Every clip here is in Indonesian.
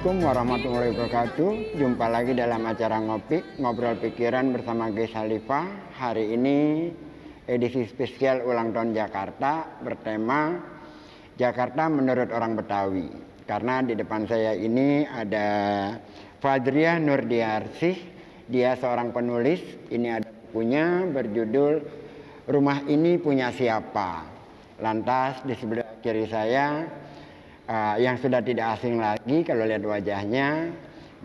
Assalamualaikum warahmatullahi wabarakatuh. Jumpa lagi dalam acara Ngobrol Pikiran bersama Ges Halifah. Hari ini edisi spesial ulang tahun Jakarta bertema Jakarta menurut orang Betawi. Karena di depan saya ini ada Fadriah Nurdiarsih. Dia seorang penulis. Ini ada bukunya berjudul Rumah Ini Punya Siapa. Lantas di sebelah kiri saya yang sudah tidak asing lagi kalau lihat wajahnya,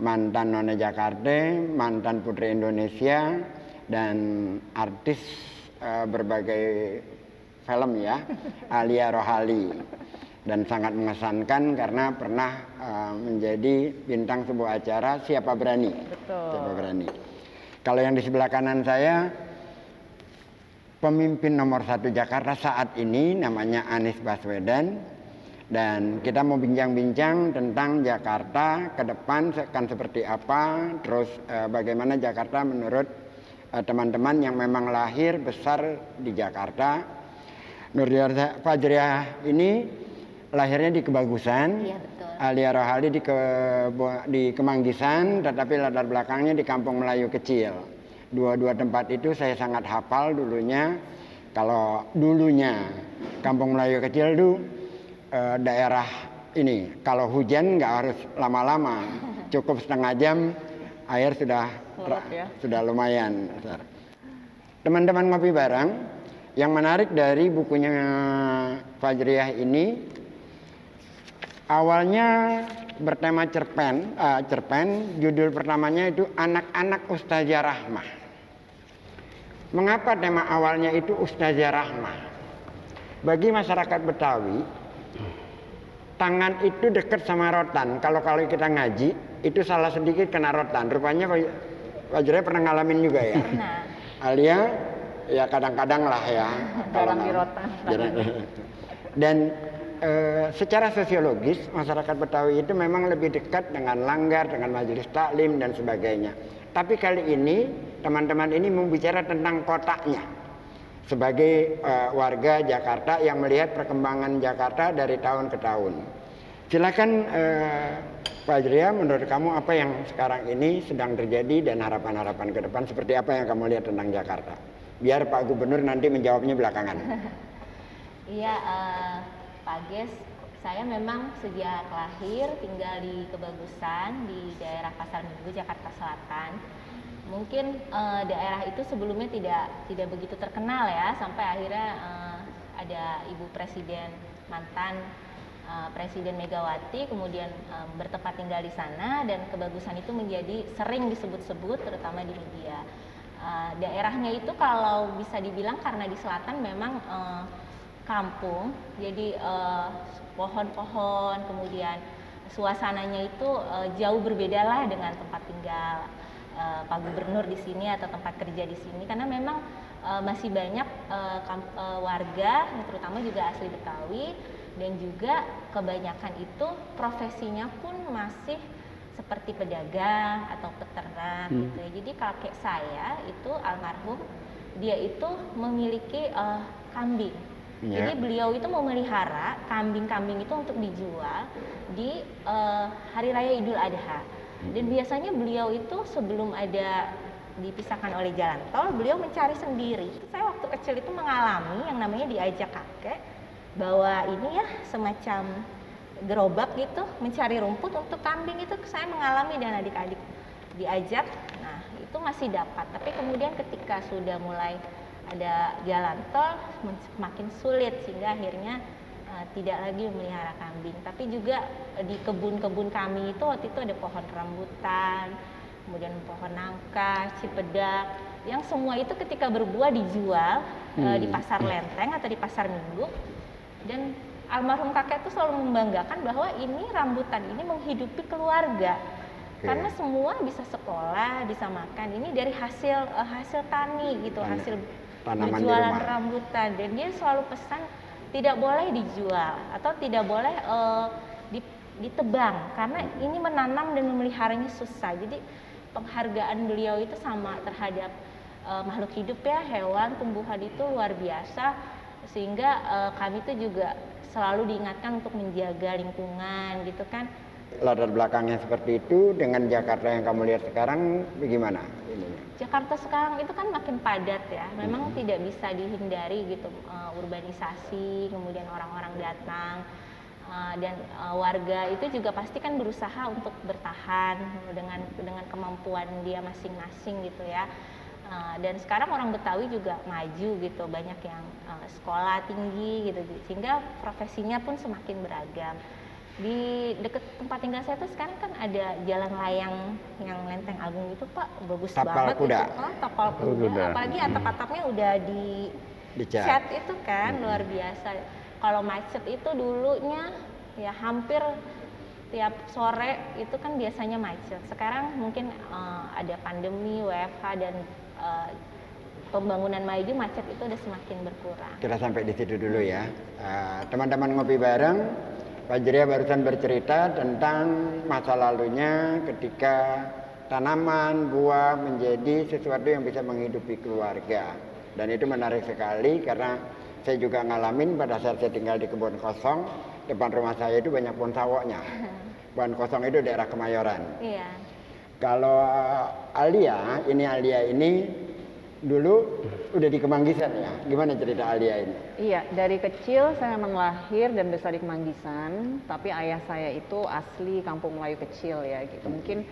mantan Nona Jakarta, mantan Putri Indonesia, dan artis berbagai film ya, Alia Rohali. Dan sangat mengesankan karena pernah menjadi bintang sebuah acara Siapa Berani. Betul. Siapa Berani. Kalau yang di sebelah kanan saya, pemimpin nomor 1 Jakarta saat ini namanya Anies Baswedan. Dan kita mau bincang-bincang tentang Jakarta ke depan akan seperti apa, terus bagaimana Jakarta menurut teman-teman yang memang lahir besar di Jakarta. Nurdiarsih Fadriah ini lahirnya di Kebagusan, Iya, betul. Alia Rohali di Kemanggisan, tetapi latar belakangnya di Kampung Melayu kecil. Dua tempat itu saya sangat hafal dulunya. Kalau dulunya Kampung Melayu kecil itu daerah ini kalau hujan nggak harus lama-lama, cukup setengah jam air sudah lumayan. Teman-teman ngopi bareng. Yang menarik dari bukunya Fadriah ini, awalnya bertema cerpen, judul pertamanya itu Anak-anak Ustazah Rahmah. Mengapa tema awalnya itu Ustazah Rahmah? Bagi masyarakat Betawi, tangan itu dekat sama rotan. Kalau kita ngaji, itu salah sedikit kena rotan. Rupanya Fadriah pernah ngalamin juga ya? Pernah. Alia, ya kadang-kadang lah ya. Jarang di rotan. Dan secara sosiologis, masyarakat Betawi itu memang lebih dekat dengan langgar, dengan majelis taklim, dan sebagainya. Tapi kali ini, teman-teman ini membicara tentang kotaknya. Sebagai warga Jakarta yang melihat perkembangan Jakarta dari tahun ke tahun. Silakan Fadriah, menurut kamu apa yang sekarang ini sedang terjadi dan harapan-harapan ke depan seperti apa yang kamu lihat tentang Jakarta? Biar Pak Gubernur nanti menjawabnya belakangan. Iya, Pak Ges, saya memang sejak lahir tinggal di Kebagusan di daerah Pasar Minggu, Jakarta Selatan. Mungkin daerah itu sebelumnya tidak begitu terkenal ya, sampai akhirnya ada Ibu Presiden mantan Presiden Megawati kemudian bertempat tinggal di sana, dan Kebagusan itu menjadi sering disebut-sebut terutama di media. Daerahnya itu kalau bisa dibilang karena di selatan memang kampung, jadi pohon-pohon, kemudian suasananya itu jauh berbeda lah dengan tempat tinggal Pak Gubernur di sini atau tempat kerja di sini, karena memang masih banyak warga, terutama juga asli Betawi, dan juga kebanyakan itu profesinya pun masih seperti pedagang atau peternak gitu ya. Jadi kakek saya itu almarhum, dia itu memiliki kambing. Jadi beliau itu memelihara kambing-kambing itu untuk dijual di Hari Raya Idul Adha. Dan biasanya beliau itu sebelum ada dipisahkan oleh jalan tol, beliau mencari sendiri. Saya waktu kecil itu mengalami yang namanya diajak kakek bawa ini ya, semacam gerobak gitu, mencari rumput untuk kambing. Itu saya mengalami dan adik-adik diajak. Nah, itu masih dapat. Tapi kemudian ketika sudah mulai ada jalan tol, semakin sulit, sehingga akhirnya tidak lagi memelihara kambing. Tapi juga di kebun-kebun kami itu waktu itu ada pohon rambutan, kemudian pohon nangka, cipedak, yang semua itu ketika berbuah dijual di pasar Lenteng atau di pasar Minggu. Dan almarhum kakek itu selalu membanggakan bahwa ini rambutan ini menghidupi keluarga. Karena semua bisa sekolah, bisa makan. Ini dari hasil tani gitu, hasil berjualan rambutan. Dan dia selalu pesan tidak boleh dijual atau tidak boleh ditebang, karena ini menanam dan memeliharanya susah. Jadi penghargaan beliau itu sama terhadap makhluk hidup ya, hewan, tumbuhan itu luar biasa, sehingga kami itu juga selalu diingatkan untuk menjaga lingkungan gitu kan. latar belakangnya seperti itu dengan Jakarta yang kamu lihat sekarang bagaimana ininya? Jakarta sekarang itu kan makin padat ya, memang tidak bisa dihindari gitu, urbanisasi, kemudian orang-orang datang, dan warga itu juga pasti kan berusaha untuk bertahan dengan kemampuan dia masing-masing gitu ya. Dan sekarang orang Betawi juga maju gitu, banyak yang sekolah tinggi gitu, sehingga profesinya pun semakin beragam. Di dekat tempat tinggal saya tuh sekarang kan ada jalan layang yang Lenteng Agung itu Pak, bagus Tapal banget kuda. itu. Tapal kuda, apalagi atap-atapnya udah Dicat. cat itu kan luar biasa. Kalau macet itu dulunya ya hampir tiap sore itu kan biasanya macet. Sekarang mungkin ada pandemi, WFH dan pembangunan maju, macet itu udah semakin berkurang. Kita sampai di situ dulu ya. Teman-teman ngopi bareng, Pak Jria barusan bercerita tentang masa lalunya ketika tanaman, buah menjadi sesuatu yang bisa menghidupi keluarga. Dan itu menarik sekali karena saya juga ngalamin pada saat saya tinggal di kebun kosong, depan rumah saya itu banyak pohon sawoknya. Pohon kosong itu daerah Kemayoran. Iya. Kalau Alia ini dulu udah di Kemanggisan ya. Gimana cerita Alia ini? Iya, dari kecil saya memang lahir dan besar di Kemanggisan, tapi ayah saya itu asli kampung Melayu kecil ya gitu. Mungkin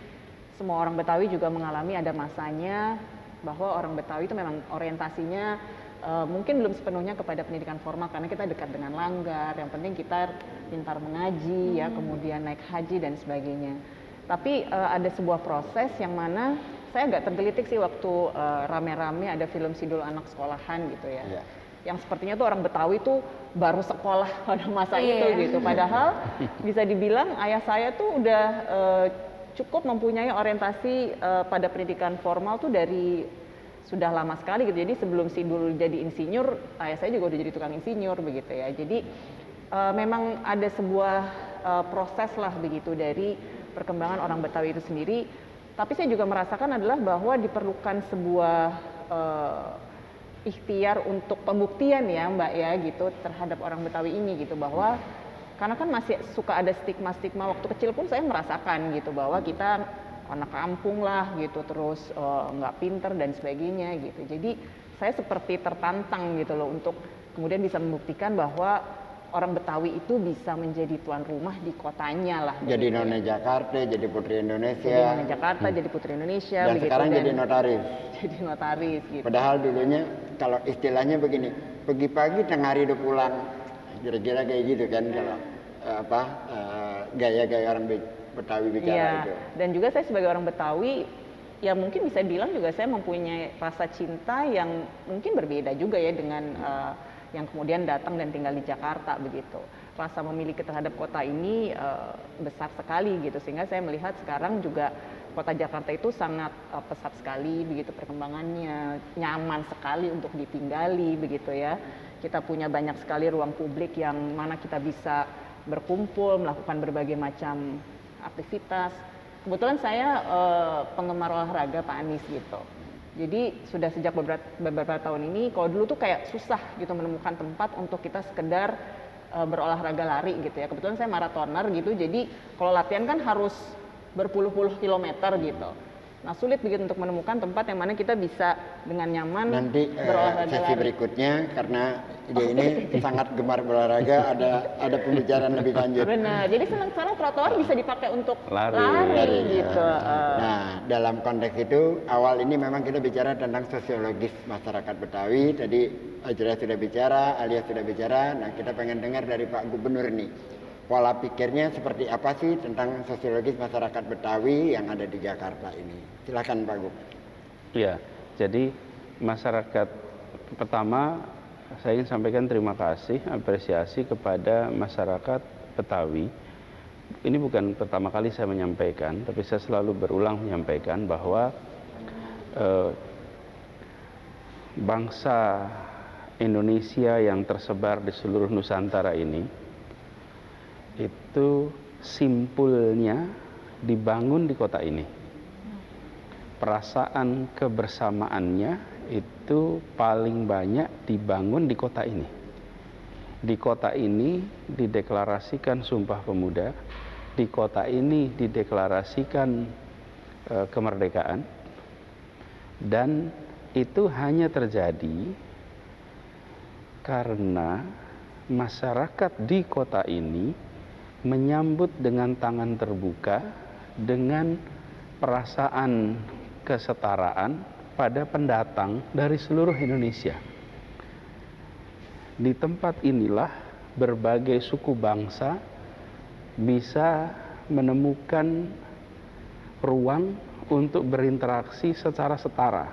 semua orang Betawi juga mengalami ada masanya bahwa orang Betawi itu memang orientasinya mungkin belum sepenuhnya kepada pendidikan formal karena kita dekat dengan langgar, yang penting kita pintar mengaji ya, kemudian naik haji dan sebagainya. Tapi ada sebuah proses yang mana saya agak tergelitik sih waktu rame-rame ada film Sidul Anak Sekolahan gitu ya. Yeah. Yang sepertinya tuh orang Betawi tuh baru sekolah pada masa itu gitu. Padahal bisa dibilang ayah saya tuh udah cukup mempunyai orientasi pada pendidikan formal tuh dari sudah lama sekali gitu. Jadi sebelum Sidul jadi insinyur, ayah saya juga udah jadi tukang insinyur begitu ya. Jadi memang ada sebuah proses lah begitu dari perkembangan orang Betawi itu sendiri. Tapi saya juga merasakan adalah bahwa diperlukan sebuah ikhtiar untuk pembuktian ya Mbak ya gitu terhadap orang Betawi ini gitu, bahwa karena kan masih suka ada stigma-stigma, waktu kecil pun saya merasakan gitu bahwa kita anak kampung lah gitu, terus nggak pinter dan sebagainya gitu. Jadi saya seperti tertantang gitu loh untuk kemudian bisa membuktikan bahwa orang Betawi itu bisa menjadi tuan rumah di kotanya lah. Jadi nona Jakarta, jadi putri Indonesia. Jadi nona Jakarta, jadi putri Indonesia. Dan begitu, sekarang jadi notaris. Jadi notaris gitu. Padahal dulunya kalau istilahnya begini, pagi-pagi tengah hari udah pulang, kira-kira kayak gitu kan kalau gaya-gaya orang Betawi bicara itu. Dan juga saya sebagai orang Betawi, ya mungkin bisa bilang juga saya mempunyai rasa cinta yang mungkin berbeda juga ya dengan yang kemudian datang dan tinggal di Jakarta begitu. Rasa memiliki terhadap kota ini besar sekali gitu, sehingga saya melihat sekarang juga kota Jakarta itu sangat pesat sekali begitu perkembangannya, nyaman sekali untuk ditinggali begitu ya. Kita punya banyak sekali ruang publik yang mana kita bisa berkumpul, melakukan berbagai macam aktivitas. Kebetulan saya penggemar olahraga Pak Anies gitu. Jadi sudah sejak beberapa tahun ini, kalau dulu tuh kayak susah gitu menemukan tempat untuk kita sekedar berolahraga lari gitu ya. Kebetulan saya maratoner gitu, jadi kalau latihan kan harus berpuluh-puluh kilometer gitu. Nah sulit begitu untuk menemukan tempat yang mana kita bisa dengan nyaman nanti berolahraga sesi lari. Berikutnya karena dia ini sangat gemar berolahraga, ada pembicaraan lebih lanjut. Benar, jadi sekarang trotoar bisa dipakai untuk lari gitu. Nah dalam konteks itu awal ini memang kita bicara tentang sosiologis masyarakat Betawi. Tadi Ajra sudah bicara, Alia sudah bicara. Nah kita pengen dengar dari Pak Gubernur nih, pola pikirnya seperti apa sih tentang sosiologis masyarakat Betawi yang ada di Jakarta ini. Silakan Pak Gub. Iya, jadi masyarakat pertama saya ingin sampaikan terima kasih, apresiasi kepada masyarakat Betawi. Ini bukan pertama kali saya menyampaikan, tapi saya selalu berulang menyampaikan bahwa bangsa Indonesia yang tersebar di seluruh Nusantara ini itu simpulnya dibangun di kota ini. Perasaan kebersamaannya itu paling banyak dibangun di kota ini. Di kota ini dideklarasikan Sumpah Pemuda, di kota ini dideklarasikan kemerdekaan, dan itu hanya terjadi karena masyarakat di kota ini menyambut dengan tangan terbuka, dengan perasaan kesetaraan pada pendatang dari seluruh Indonesia. Di tempat inilah berbagai suku bangsa bisa menemukan ruang untuk berinteraksi secara setara.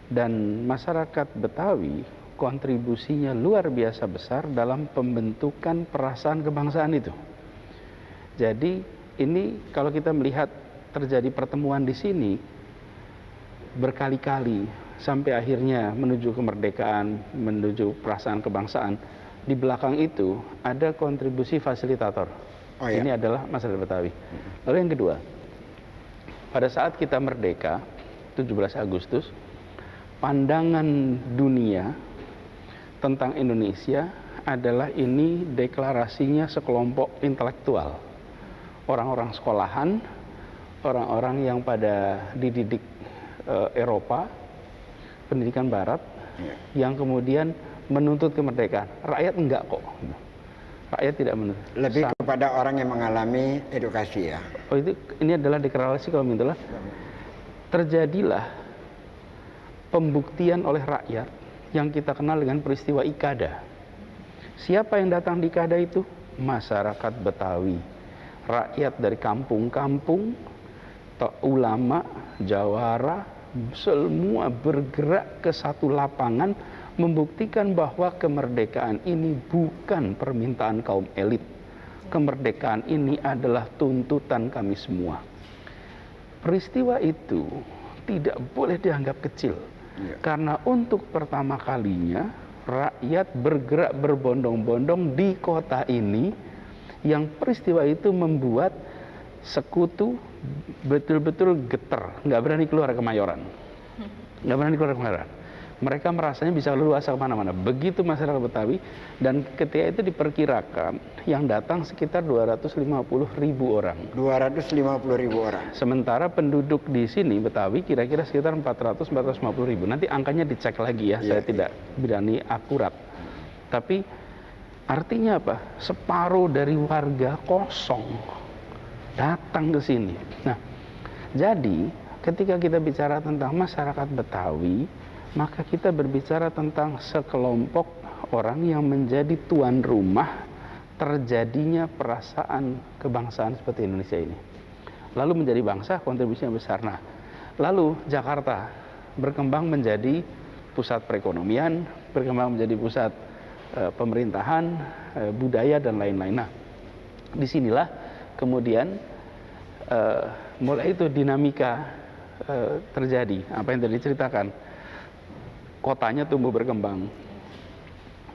Dan masyarakat Betawi kontribusinya luar biasa besar dalam pembentukan perasaan kebangsaan itu. Jadi ini kalau kita melihat terjadi pertemuan di sini berkali-kali sampai akhirnya menuju kemerdekaan, menuju perasaan kebangsaan, di belakang itu ada kontribusi fasilitator. Oh, ya? Ini adalah masyarakat Betawi. Lalu yang kedua, pada saat kita merdeka 17 Agustus, pandangan dunia tentang Indonesia adalah ini deklarasinya sekelompok intelektual, orang-orang sekolahan, orang-orang yang pada dididik Eropa, pendidikan Barat, yang kemudian menuntut kemerdekaan. Rakyat enggak kok. Rakyat tidak menuntut. Lebih kepada orang yang mengalami edukasi ya. Oh, ini adalah deklarasi kalau mintalah. Terjadilah pembuktian oleh rakyat yang kita kenal dengan peristiwa Ikada. Siapa yang datang di Ikada itu? Masyarakat Betawi. Rakyat dari kampung-kampung, ulama, jawara, semua bergerak ke satu lapangan membuktikan bahwa kemerdekaan ini bukan permintaan kaum elit. Kemerdekaan ini adalah tuntutan kami semua. Peristiwa itu tidak boleh dianggap kecil. Karena untuk pertama kalinya rakyat bergerak berbondong-bondong di kota ini, yang peristiwa itu membuat sekutu betul-betul getar, nggak berani keluar Kemayoran, nggak berani keluar Kemayoran. Mereka merasanya bisa leluasa kemana-mana. Begitu masyarakat Betawi, dan ketika itu diperkirakan yang datang sekitar 250.000 orang. 250.000 orang. Sementara penduduk di sini Betawi kira-kira sekitar 400-450.000. Nanti angkanya dicek lagi ya, saya tidak berani akurat. Tapi artinya apa? Separuh dari warga kosong datang ke sini. Nah, jadi ketika kita bicara tentang masyarakat Betawi, maka kita berbicara tentang sekelompok orang yang menjadi tuan rumah terjadinya perasaan kebangsaan seperti Indonesia ini. Lalu menjadi bangsa, kontribusinya besar. Nah, lalu Jakarta berkembang menjadi pusat perekonomian, berkembang menjadi pusat pemerintahan, budaya, dan lain-lain. Nah, disinilah kemudian mulai itu dinamika terjadi. Apa yang tadi diceritakan, kotanya tumbuh berkembang,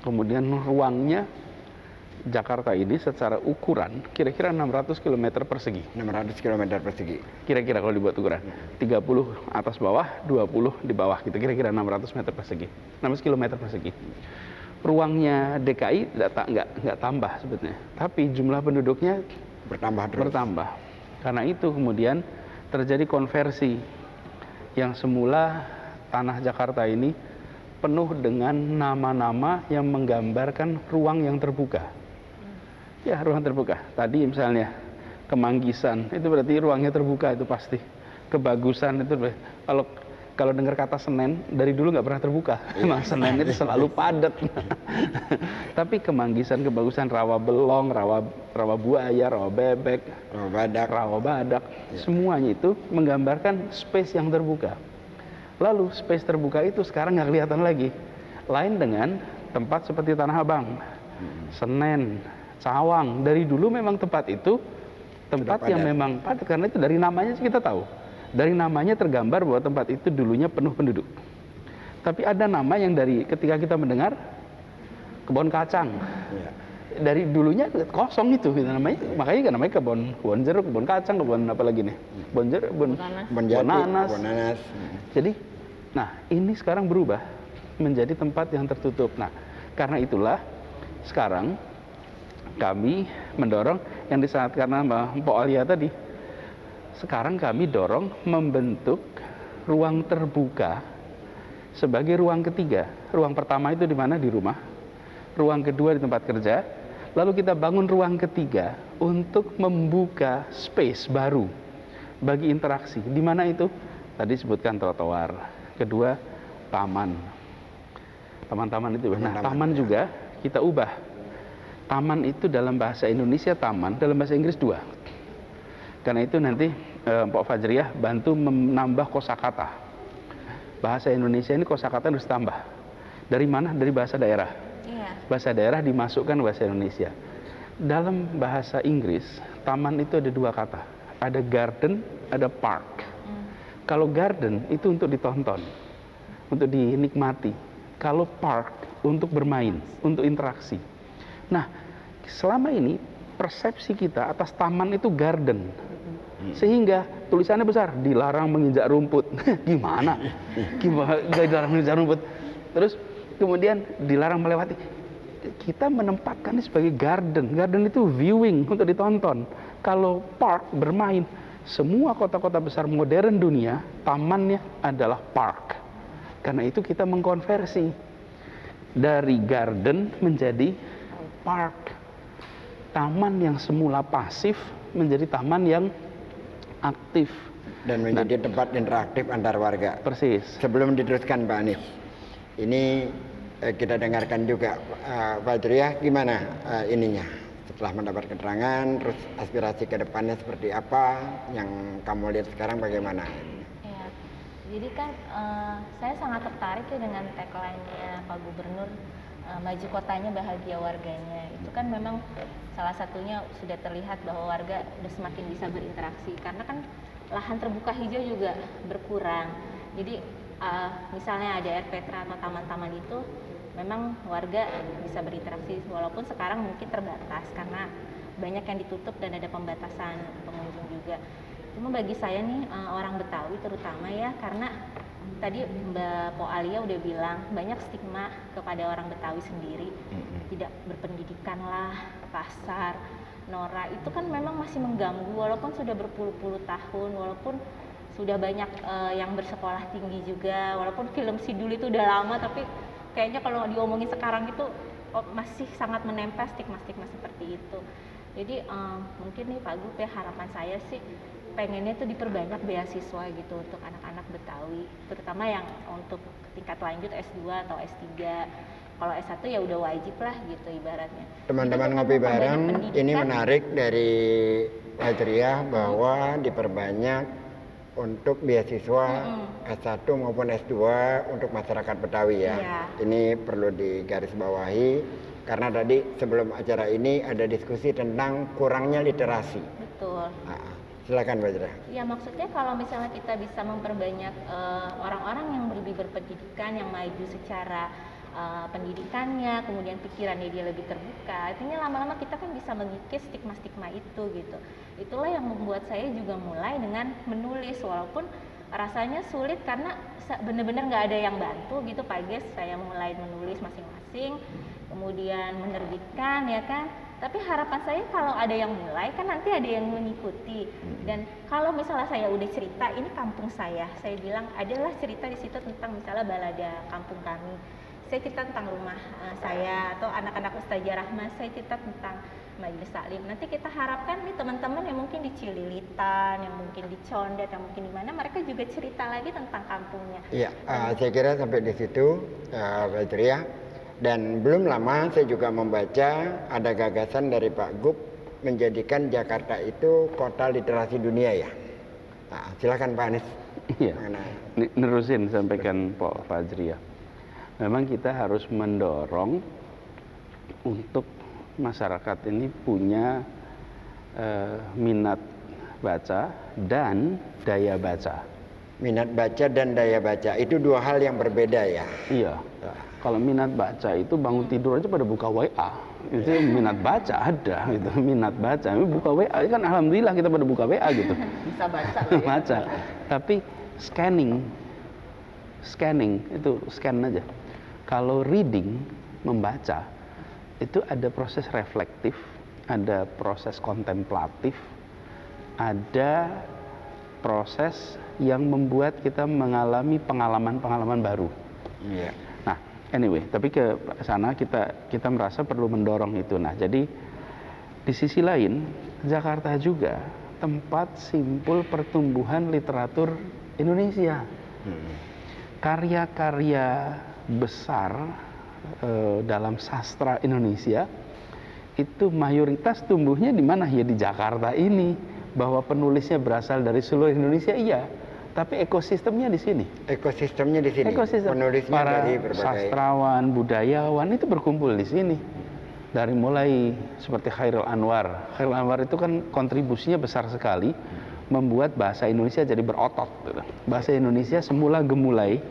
kemudian ruangnya Jakarta ini secara ukuran kira-kira 600 km persegi. 600 km persegi. Kira-kira kalau dibuat ukuran 30 atas bawah, 20 di bawah gitu, kira-kira 600 meter persegi, 600 km persegi. Ruangnya DKI nggak tambah sebetulnya, tapi jumlah penduduknya bertambah terus. Bertambah. Karena itu kemudian terjadi konversi, yang semula tanah Jakarta ini penuh dengan nama-nama yang menggambarkan ruang yang terbuka. Ya, ruang terbuka. Tadi misalnya Kemanggisan, itu berarti ruangnya terbuka, itu pasti. Kebagusan itu kalau dengar kata Senen, dari dulu nggak pernah terbuka. Memang Senen itu selalu padat. Tapi Kemanggisan, Kebagusan, Rawa Belong, Rawa Buaya, Rawa Bebek, Rawa Badak, semuanya itu menggambarkan space yang terbuka. Lalu space terbuka itu sekarang nggak kelihatan lagi. Lain dengan tempat seperti Tanah Abang, Senen, Cawang. Dari dulu memang tempat itu tempat yang memang padat, karena itu dari namanya kita tahu. Dari namanya tergambar bahwa tempat itu dulunya penuh penduduk. Tapi ada nama yang dari ketika kita mendengar kebun kacang. Dari dulunya kosong itu namanya, makanya namanya kebun jeruk, kebun kacang, kebun apa lagi nih? Kebun jeruk, kebun nanas. Jadi, nah ini sekarang berubah menjadi tempat yang tertutup. Nah, karena itulah sekarang kami mendorong yang disangatkan sama Mpok Alia tadi. Sekarang kami dorong membentuk ruang terbuka sebagai ruang ketiga. Ruang pertama itu di mana? Di rumah. Ruang kedua di tempat kerja. Lalu kita bangun ruang ketiga untuk membuka space baru bagi interaksi. Di mana itu? Tadi sebutkan trotoar. Kedua, taman. Taman-taman itu. Nah, taman juga kita ubah. Taman itu dalam bahasa Indonesia taman, dalam bahasa Inggris dua. Karena itu nanti Pak Fajriah bantu menambah kosakata. Bahasa Indonesia ini kosakata harus tambah. Dari mana? Dari bahasa daerah. Iya. Bahasa daerah dimasukkan bahasa Indonesia. Dalam bahasa Inggris, taman itu ada dua kata. Ada garden, ada park. Kalau garden itu untuk ditonton, untuk dinikmati. Kalau park untuk bermain, untuk interaksi. Nah, selama ini persepsi kita atas taman itu garden. Sehingga tulisannya besar, dilarang menginjak rumput. Gimana? Dilarang menginjak rumput. Terus kemudian dilarang melewati. Kita menempatkannya sebagai garden. Garden itu viewing, untuk ditonton. Kalau park, bermain. Semua kota-kota besar modern dunia, tamannya adalah park. Karena itu kita mengkonversi dari garden menjadi park. Taman yang semula pasif menjadi taman yang aktif. Dan menjadi tempat interaktif antar warga. Persis. Sebelum diteruskan Pak Anies, ini kita dengarkan juga Pak Fajriah gimana ininya? Setelah mendapat keterangan, terus aspirasi ke depannya seperti apa? Yang kamu lihat sekarang bagaimana? Ya, jadi kan saya sangat tertarik ya dengan tagline-nya Pak Gubernur, maju kotanya bahagia warganya. Itu kan memang salah satunya sudah terlihat bahwa warga sudah semakin bisa berinteraksi. Karena kan lahan terbuka hijau juga berkurang. Jadi misalnya ada RPTRA atau taman-taman itu, memang warga bisa berinteraksi walaupun sekarang mungkin terbatas karena banyak yang ditutup dan ada pembatasan pengunjung juga. Cuma bagi saya nih orang Betawi terutama ya, karena tadi Mbak Po Alia udah bilang banyak stigma kepada orang Betawi sendiri, tidak berpendidikan lah, kasar, norak, itu kan memang masih mengganggu walaupun sudah berpuluh-puluh tahun, walaupun sudah banyak yang bersekolah tinggi juga, walaupun film Sidul itu udah lama tapi kayaknya kalau diomongin sekarang itu masih sangat menempel stigma-stigma seperti itu. Jadi mungkin nih Pak Gub ya, harapan saya sih pengennya tuh diperbanyak beasiswa gitu untuk anak-anak Betawi, terutama yang untuk tingkat lanjut S2 atau S3. Kalau S1 ya udah wajib lah gitu ibaratnya. Teman-teman ngopi bareng, ini menarik dari Fajriah bahwa diperbanyak untuk beasiswa S1 maupun S2 untuk masyarakat Betawi ya. Iya. Ini perlu digarisbawahi karena tadi sebelum acara ini ada diskusi tentang kurangnya literasi. Betul. Nah, silakan Mbak Jera. Ya maksudnya kalau misalnya kita bisa memperbanyak orang-orang yang lebih berpendidikan, yang maju secara pendidikannya, kemudian pikirannya dia lebih terbuka, artinya lama-lama kita kan bisa mengikis stigma-stigma itu gitu. Itulah yang membuat saya juga mulai dengan menulis, walaupun rasanya sulit karena benar-benar nggak ada yang bantu gitu Pak Ges. Saya mulai menulis masing-masing, kemudian menerbitkan ya kan. Tapi harapan saya kalau ada yang mulai kan nanti ada yang mengikuti. Dan kalau misalnya saya udah cerita ini kampung saya bilang adalah cerita di situ tentang misalnya balada kampung kami. Saya cerita tentang rumah saya atau anak-anak Ustazah Rahma, saya cerita tentang Majelis Taklim. Nanti kita harapkan nih teman-teman yang mungkin di Cililitan, yang mungkin di Condet, yang mungkin di mana, mereka juga cerita lagi tentang kampungnya. Iya, saya kira sampai di situ Fajriah. Dan belum lama saya juga membaca ada gagasan dari Pak Gub menjadikan Jakarta itu kota literasi dunia ya. Nah, silakan Pak Anies. Iya. Nerusin sampaikan Pak Fajriah. Memang kita harus mendorong untuk masyarakat ini punya minat baca dan daya baca. Minat baca dan daya baca itu dua hal yang berbeda ya. Iya. Kalau minat baca itu bangun tidur aja pada buka WA. Itu minat baca ada gitu. Minat baca buka WA kan alhamdulillah kita pada buka WA gitu. Bisa baca ya. Baca. Tapi scanning itu scan aja. Kalau reading, membaca, itu ada proses reflektif, ada proses kontemplatif, ada proses yang membuat kita mengalami pengalaman-pengalaman baru. Iya. Nah, anyway, tapi ke sana kita merasa perlu mendorong itu. Nah, jadi di sisi lain, Jakarta juga tempat simpul pertumbuhan literatur Indonesia. Karya-karya besar dalam sastra Indonesia itu mayoritas tumbuhnya di mana? Ya di Jakarta ini. Bahwa penulisnya berasal dari seluruh Indonesia, iya. Tapi ekosistemnya di sini. Ekosistemnya di sini. Ekosistem. Penulisnya Para dari berbagai sastrawan, budayawan itu berkumpul di sini. Dari mulai seperti Khairil Anwar. Khairil Anwar itu kan kontribusinya besar sekali, membuat bahasa Indonesia jadi berotot. Bahasa Indonesia semula gemulai,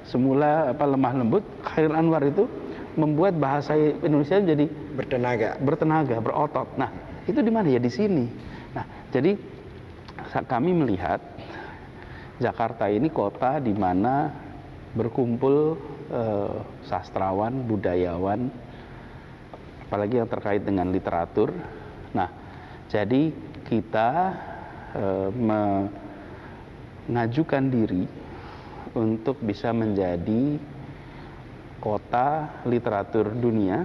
semula lemah lembut. Khairil Anwar itu membuat bahasa Indonesia jadi bertenaga, berotot. Nah, itu di mana? Ya di sini. Nah, jadi kami melihat Jakarta ini kota di mana berkumpul sastrawan, budayawan, apalagi yang terkait dengan literatur. Nah, jadi kita mengajukan diri untuk bisa menjadi kota literatur dunia,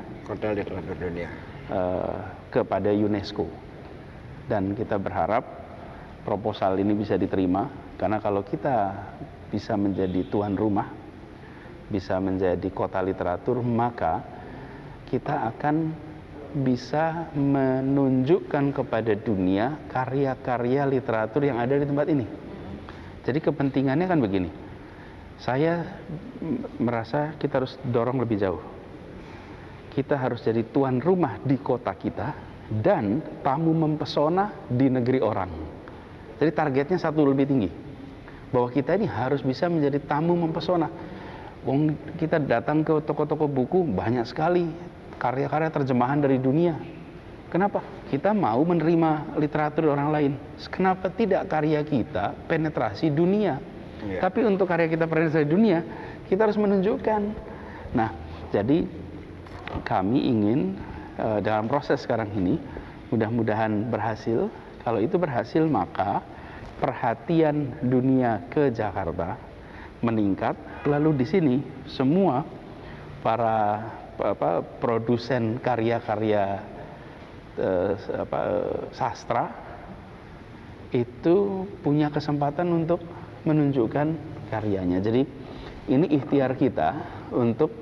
kepada UNESCO. Dan kita berharap proposal ini bisa diterima, karena kalau kita bisa menjadi tuan rumah, bisa menjadi kota literatur, maka kita akan bisa menunjukkan kepada dunia karya-karya literatur yang ada di tempat ini. Jadi kepentingannya kan begini, saya merasa kita harus dorong lebih jauh. Kita harus jadi tuan rumah di kota kita, dan tamu mempesona di negeri orang. Jadi targetnya satu lebih tinggi, bahwa kita ini harus bisa menjadi tamu mempesona. Kita datang ke toko-toko buku, banyak sekali karya-karya terjemahan dari dunia. Kenapa? Kita mau menerima literatur orang lain. Kenapa tidak karya kita penetrasi dunia? Tapi untuk karya kita penetrasi dunia, kita harus menunjukkan. Nah, jadi kami ingin dalam proses sekarang ini, mudah-mudahan berhasil. Kalau itu berhasil, maka perhatian dunia ke Jakarta meningkat. Lalu di sini semua para produsen karya-karya sastra itu punya kesempatan untuk menunjukkan karyanya. Jadi ini ikhtiar kita untuk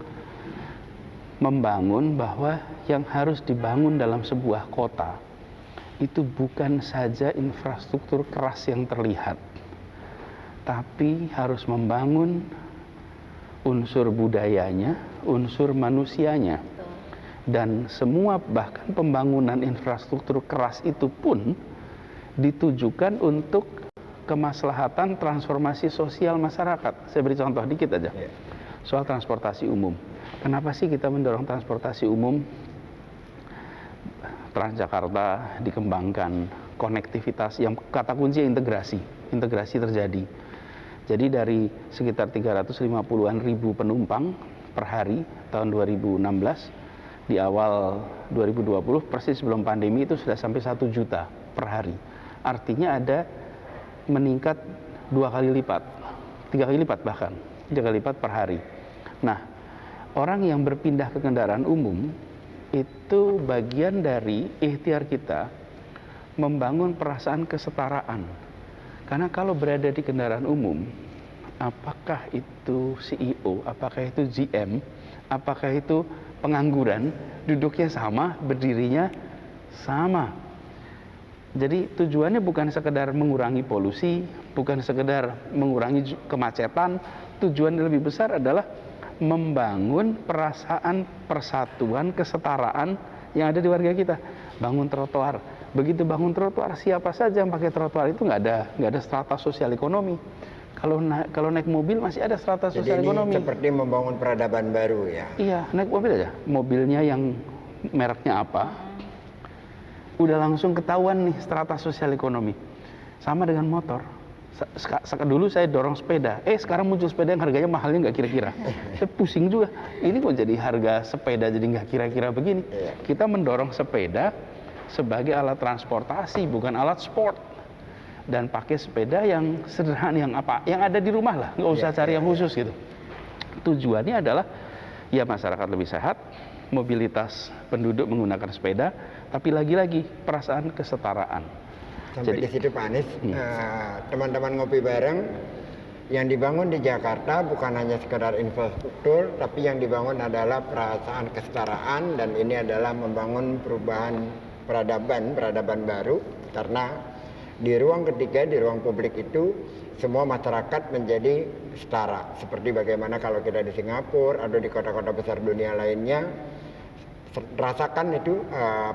membangun bahwa yang harus dibangun dalam sebuah kota itu bukan saja infrastruktur keras yang terlihat, tapi harus membangun unsur budayanya, unsur manusianya. Dan semua bahkan pembangunan infrastruktur keras itu pun ditujukan untuk kemaslahatan transformasi sosial masyarakat. Saya beri contoh dikit aja. Soal transportasi umum. Kenapa sih kita mendorong transportasi umum? Transjakarta dikembangkan, konektivitas yang kata kunci integrasi terjadi. Jadi dari sekitar 350-an ribu penumpang per hari tahun 2016, di awal 2020 persis sebelum pandemi itu sudah sampai 1 juta per hari. Artinya ada meningkat 2 kali lipat, 3 kali lipat bahkan, 3 kali lipat per hari. Nah, orang yang berpindah ke kendaraan umum itu bagian dari ikhtiar kita membangun perasaan kesetaraan. Karena kalau berada di kendaraan umum, apakah itu CEO, apakah itu GM, apakah itu pengangguran, duduknya sama, berdirinya sama. Jadi tujuannya bukan sekedar mengurangi polusi, bukan sekedar mengurangi kemacetan, tujuan yang lebih besar adalah membangun perasaan persatuan, kesetaraan yang ada di warga kita. Bangun trotoar. Begitu bangun trotoar, siapa saja yang pakai trotoar itu nggak ada strata sosial ekonomi. Kalau naik mobil masih ada strata sosial ekonomi. Jadi ini seperti membangun peradaban baru ya? Iya, naik mobil aja. Mobilnya yang mereknya apa, udah langsung ketahuan nih strata sosial ekonomi. Sama dengan motor. Dulu saya dorong sepeda, sekarang muncul sepeda yang harganya mahalnya nggak kira-kira. Saya pusing juga. Ini kok jadi harga sepeda jadi nggak kira-kira begini. Kita mendorong sepeda sebagai alat transportasi, bukan alat sport. Dan pakai sepeda yang sederhana, yang ada di rumah lah, nggak usah cari yang khusus gitu. Tujuannya adalah ya masyarakat lebih sehat, mobilitas penduduk menggunakan sepeda, tapi lagi-lagi perasaan kesetaraan. Sampai di situ Pak Anies, teman-teman ngopi bareng, yang dibangun di Jakarta bukan hanya sekedar infrastruktur, tapi yang dibangun adalah perasaan kesetaraan, dan ini adalah membangun perubahan peradaban baru, karena di ruang ketiga, di ruang publik itu semua masyarakat menjadi setara. Seperti bagaimana kalau kita di Singapura atau di kota-kota besar dunia lainnya, rasakan itu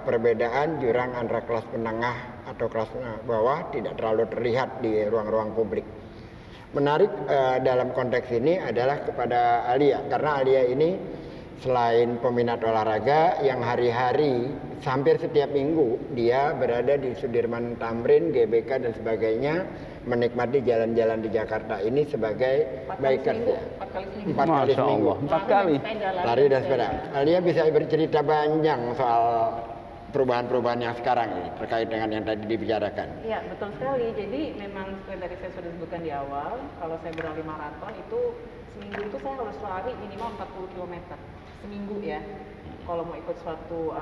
perbedaan jurang antara kelas menengah atau kelas bawah tidak terlalu terlihat di ruang-ruang publik. Menarik dalam konteks ini adalah kepada Alia, karena Alia ini selain peminat olahraga yang hari-hari hampir setiap minggu dia berada di Sudirman Tamrin, GBK dan sebagainya, menikmati jalan-jalan di Jakarta ini sebagai bikers ya. 4 kali seminggu. 4 kali. Lari dan sepeda. Alia bisa bercerita panjang soal perubahan-perubahan yang sekarang ini terkait dengan yang tadi dibicarakan. Iya, betul sekali. Jadi memang seperti tadi saya sudah sebutkan di awal, kalau saya berlari maraton itu seminggu itu saya harus lari minimal 40 km seminggu ya. Kalau mau ikut suatu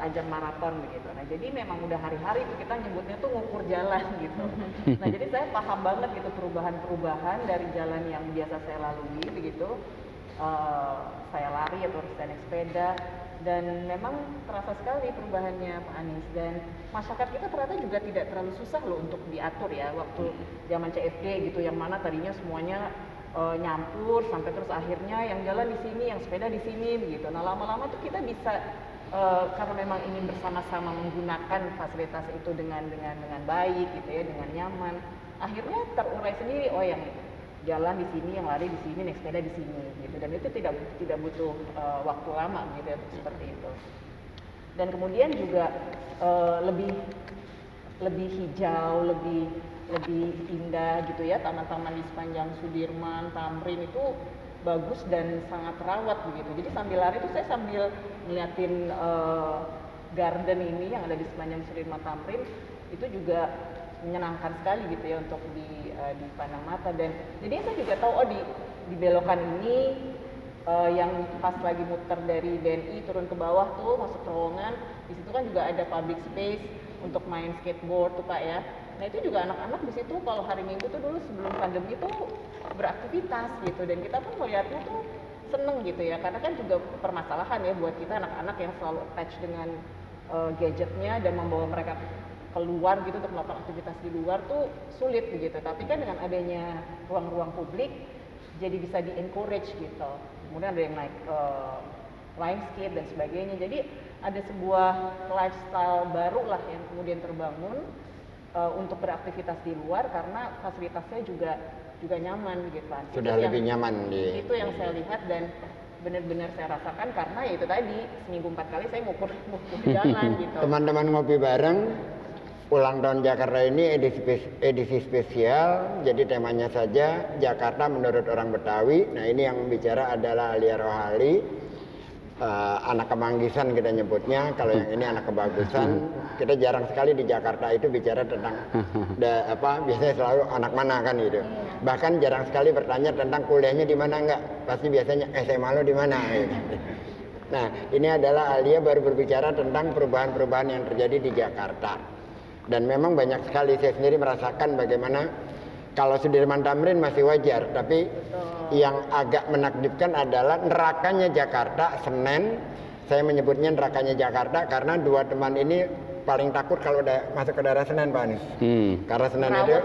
ajang maraton begitu. Nah, jadi memang udah hari-hari itu kita nyebutnya tuh ngukur jalan gitu. Nah, jadi saya paham banget gitu perubahan-perubahan dari jalan yang biasa saya lalui begitu. Saya lari atau saya naik sepeda, dan memang terasa sekali perubahannya Pak Anies, dan masyarakat kita ternyata juga tidak terlalu susah loh untuk diatur ya. Waktu zaman CFD gitu, yang mana tadinya semuanya nyampur sampai terus akhirnya yang jalan di sini, yang sepeda di sini begitu. Nah, lama-lama tuh kita bisa karena memang ingin bersama-sama menggunakan fasilitas itu dengan baik gitu ya, dengan nyaman. Akhirnya terurai sendiri, oh yang jalan di sini, yang lari di sini, naik sepeda di sini gitu. Dan itu tidak butuh waktu lama gitu ya, seperti itu. Dan kemudian juga lebih hijau, lebih indah gitu ya, taman-taman di sepanjang Sudirman, Tamrin itu bagus dan sangat terawat begitu. Jadi sambil lari itu saya sambil ngeliatin garden ini yang ada di sepanjang Sudirman Tamrin, itu juga menyenangkan sekali gitu ya untuk dipandang mata. Dan jadi saya juga tahu, oh di belokan ini yang pas lagi muter dari BNI turun ke bawah tuh masuk terowongan, di situ kan juga ada public space untuk main skateboard tuh Pak ya. Nah, itu juga anak-anak di situ kalau hari Minggu tuh dulu sebelum pandemi tuh beraktivitas gitu, dan kita pun melihatnya tuh seneng gitu ya, karena kan juga permasalahan ya buat kita anak-anak yang selalu attach dengan gadgetnya dan membawa mereka keluar gitu untuk melakukan aktivitas di luar tuh sulit begitu. Tapi kan dengan adanya ruang-ruang publik jadi bisa di-encourage gitu. Kemudian ada yang naik flying skate dan sebagainya. Jadi ada sebuah lifestyle baru lah yang kemudian terbangun untuk beraktivitas di luar, karena fasilitasnya juga nyaman gitu kan. Sudah lebih nyaman di. Itu yang saya lihat dan benar-benar saya rasakan, karena ya itu tadi seminggu 4 kali saya ngukur jalan gitu. Teman-teman ngopi bareng, ulang tahun Jakarta ini edisi spesial, jadi temanya saja Jakarta menurut orang Betawi. Nah, ini yang bicara adalah Alia Rohali, anak Kemanggisan kita nyebutnya. Kalau yang ini anak Kebagusan. Kita jarang sekali di Jakarta itu bicara tentang biasanya selalu anak mana kan gitu. Bahkan jarang sekali bertanya tentang kuliahnya di mana, enggak. Pasti biasanya SMA lo di mana gitu. Nah, ini adalah Alia baru berbicara tentang perubahan-perubahan yang terjadi di Jakarta. Dan memang banyak sekali, saya sendiri merasakan bagaimana kalau Sudirman Tamrin masih wajar, tapi yang agak menakjubkan adalah nerakanya Jakarta, Senen. Saya menyebutnya nerakanya Jakarta karena dua teman ini paling takut kalau udah masuk ke daerah Senen, Pak Anies. Karena Senen itu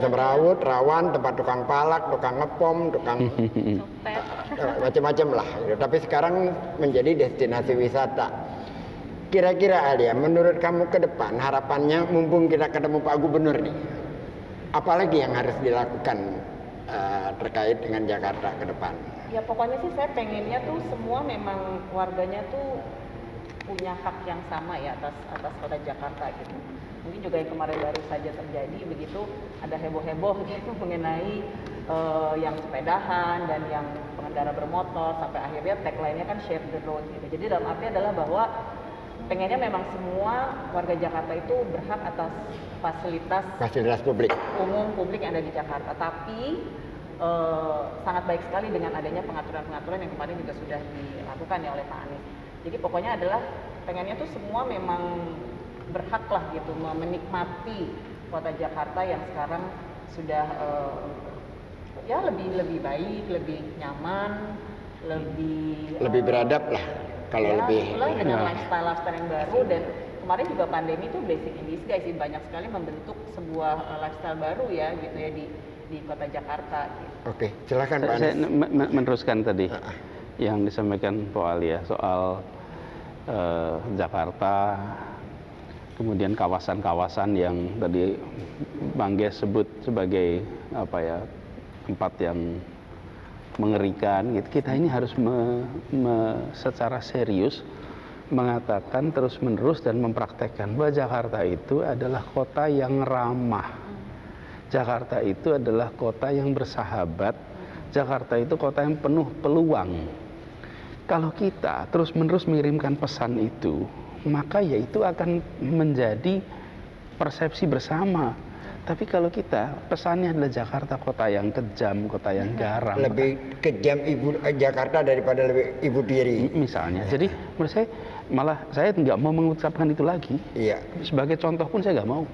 semrawut, rawan, tempat tukang palak, tukang ngepom, tukang macam-macam lah. Tapi sekarang menjadi destinasi wisata. Kira-kira Alia, menurut kamu ke depan harapannya, mumpung kita ketemu Pak Gubernur nih, apalagi yang harus dilakukan terkait dengan Jakarta ke depan? Ya pokoknya sih saya pengennya tuh semua memang warganya tuh punya hak yang sama ya atas kota Jakarta gitu. Mungkin juga yang kemarin baru saja terjadi begitu, ada heboh-heboh gitu mengenai yang sepedahan dan yang pengendara bermotor, sampai akhirnya tagline-nya kan share the road gitu. Jadi dalam arti adalah bahwa pengennya memang semua warga Jakarta itu berhak atas fasilitas publik. umum publik yang ada di Jakarta. Tapi sangat baik sekali dengan adanya pengaturan-pengaturan yang kemarin juga sudah dilakukan ya oleh Pak Anies. Jadi pokoknya adalah pengennya tuh semua memang berhak lah gitu menikmati kota Jakarta yang sekarang sudah ya lebih baik, lebih nyaman, lebih beradab lah kalau ya, lebih itulah dengan lifestyle yang baru. Dan kemarin juga pandemi itu blessing in disguise sih, banyak sekali membentuk sebuah lifestyle baru ya gitu ya di kota Jakarta gitu. Oke, silakan Pak Saya Anies. meneruskan tadi yang disampaikan Pak Ali ya soal Jakarta, kemudian kawasan-kawasan yang tadi Bang Ges sebut sebagai apa ya, tempat yang mengerikan gitu. Kita ini harus secara serius mengatakan terus-menerus dan mempraktekkan bahwa Jakarta itu adalah kota yang ramah. Jakarta itu adalah kota yang bersahabat. Jakarta itu kota yang penuh peluang. Kalau kita terus-menerus mengirimkan pesan itu, maka ya itu akan menjadi persepsi bersama. Tapi kalau kita pesannya adalah Jakarta kota yang kejam, kota yang garam, Lebih kejam Jakarta daripada lebih ibu diri. misalnya. Jadi menurut saya malah saya nggak mau mengucapkan itu lagi. Iya. Sebagai contoh pun saya nggak mau.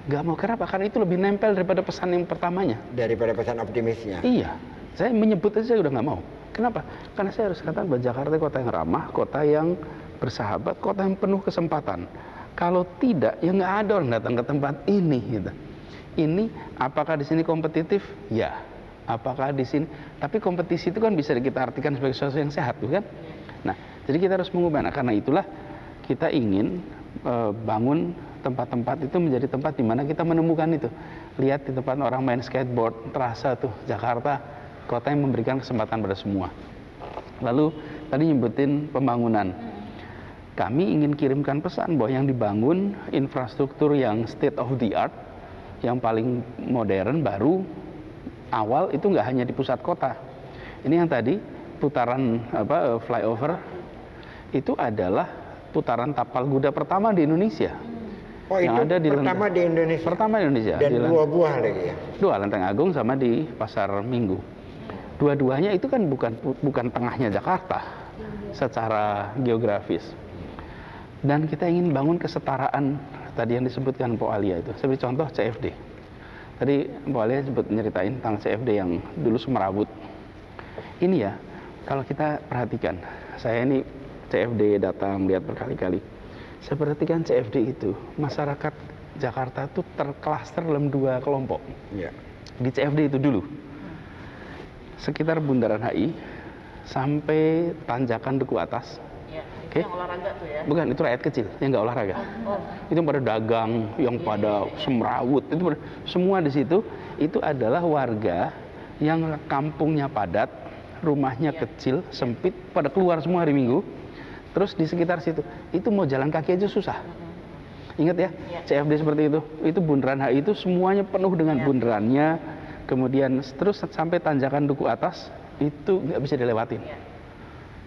Nggak mau, kenapa? Karena itu lebih nempel daripada pesan yang pertamanya. Daripada pesan optimisnya. Iya, saya menyebut aja saya udah nggak mau. Kenapa? Karena saya harus katakan bahwa Jakarta kota yang ramah, kota yang bersahabat, kota yang penuh kesempatan. Kalau tidak, ya nggak ada orang datang ke tempat ini. Gitu. Ini apakah di sini kompetitif? Ya. Apakah di sini? Tapi kompetisi itu kan bisa kita artikan sebagai sesuatu yang sehat, bukan? Nah, jadi kita harus mengubah. Nah, karena itulah kita ingin bangun tempat-tempat itu menjadi tempat di mana kita menemukan itu. Lihat di tempat orang main skateboard, terasa tuh Jakarta kota yang memberikan kesempatan pada semua. Lalu tadi nyebutin pembangunan. Kami ingin kirimkan pesan bahwa yang dibangun infrastruktur yang state of the art, yang paling modern, baru, awal itu nggak hanya di pusat kota. Ini yang tadi putaran flyover itu adalah putaran tapal kuda pertama di Indonesia. Oh, yang itu ada di pertama di Indonesia. Pertama di Indonesia. Dan dua buah lagi ya. Dua, Lenteng Agung sama di Pasar Minggu. Dua-duanya itu kan bukan tengahnya Jakarta secara geografis. Dan kita ingin bangun kesetaraan tadi yang disebutkan Pak Alia itu. Sebagai contoh CFD. Tadi Pak Alia sebut nyeritain tentang CFD yang dulu Semerawut. Ini ya, kalau kita perhatikan, saya ini CFD datang lihat berkali-kali. Saya perhatikan CFD itu, masyarakat Jakarta itu terklaster dalam dua kelompok. Ya. Di CFD itu dulu, sekitar Bundaran HI sampai tanjakan Duku Atas. Ya, Oke. itu yang olahraga tuh ya. Bukan, itu rakyat kecil yang nggak olahraga. Itu yang pada dagang, yang pada semrawut, itu semua di situ. Itu adalah warga yang kampungnya padat, rumahnya kecil, sempit, pada keluar semua hari Minggu. Terus di sekitar situ, itu mau jalan kaki aja susah. Ingat ya, CFD seperti itu. Itu Bundaran HI itu semuanya penuh dengan bundarannya. Kemudian terus sampai tanjakan Duku Atas itu nggak bisa dilewatin.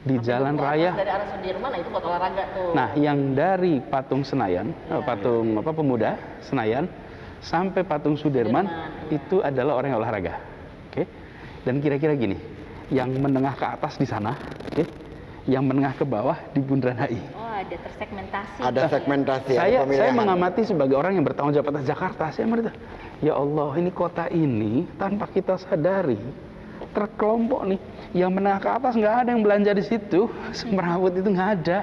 Di jalan raya. Dari arah Sudirman itu buat olahraga tuh. Nah, yang dari Patung Senayan, Patung Pemuda Senayan sampai Patung Sudirman itu adalah orang yang olahraga. Oke. Dan kira-kira gini, yang menengah ke atas di sana, oke. Yang menengah ke bawah di Bundaran HI. Oh, ada tersegmentasi. Ada segmentasi. Saya pemilihan. mengamati sebagai orang yang bertanggung jawab atas Jakarta. Saya merasa, ya Allah, ini kota ini tanpa kita sadari terkelompok nih. Yang menengah ke atas nggak ada yang belanja di situ. Semerawut itu nggak ada.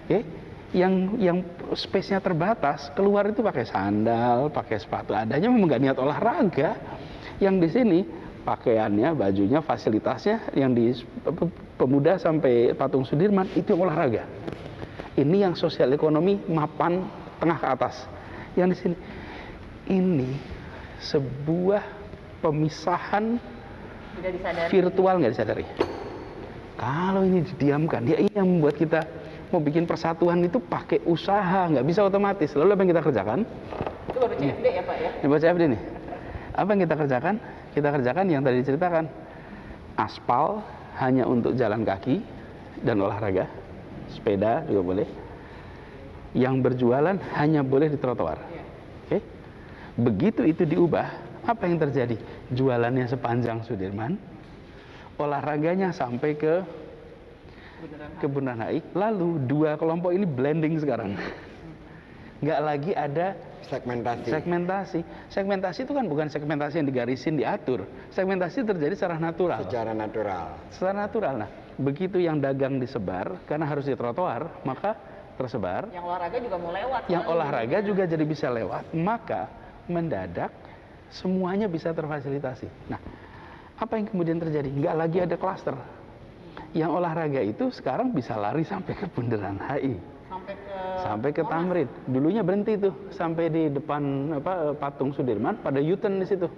Okay? Yang space-nya terbatas, keluar itu pakai sandal, pakai sepatu. Adanya memang nggak niat olahraga. Yang di sini pakaiannya, bajunya, fasilitasnya yang di Pemuda sampai Patung Sudirman itu olahraga. Ini yang sosial ekonomi mapan tengah ke atas. Yang di sini ini sebuah pemisahan virtual nggak disadari. Kalau ini didiamkan, ya ini yang membuat kita mau bikin persatuan itu pakai usaha, nggak bisa otomatis. Lalu apa yang kita kerjakan? Itu baru CFD ya Pak ya? Ini buat CFD nih. Apa yang kita kerjakan? Kita kerjakan yang tadi diceritakan. Aspal hanya untuk jalan kaki dan olahraga. Sepeda juga boleh. yang berjualan hanya boleh di trotoar. Oke? Begitu itu diubah, apa yang terjadi? Jualannya sepanjang Sudirman, olahraganya sampai ke Bundaran HI, lalu dua kelompok ini blending sekarang. Nggak lagi ada segmentasi. Segmentasi itu kan bukan segmentasi yang digarisin, diatur. Segmentasi terjadi secara natural. Secara natural. Nah, begitu yang dagang disebar, karena harus di trotoar, maka tersebar. Yang olahraga juga mau lewat. Yang olahraga juga jadi bisa lewat, maka mendadak semuanya bisa terfasilitasi. Nah, apa yang kemudian terjadi? Nggak lagi ada klaster. Yang olahraga itu sekarang bisa lari sampai ke Bundaran HI. Sampai ke Tamrin. Dulunya berhenti tuh sampai di depan patung Sudirman, pada U-turn di situ.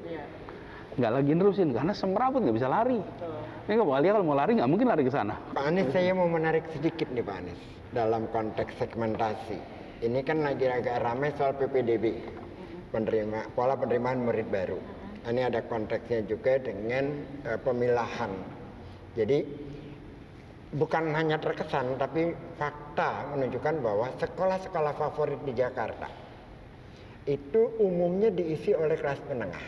Nggak lagi nerusin karena semrawut, nggak bisa lari. Ini kalau mau lari nggak mungkin lari ke sana. Pak Anies, saya mau menarik sedikit nih Pak Anies dalam konteks segmentasi. Ini kan lagi agak ramai soal PPDB, pola penerimaan murid baru. Ini ada konteksnya juga dengan pemilahan. Jadi bukan hanya terkesan, tapi fakta menunjukkan bahwa sekolah-sekolah favorit di Jakarta itu umumnya diisi oleh kelas menengah.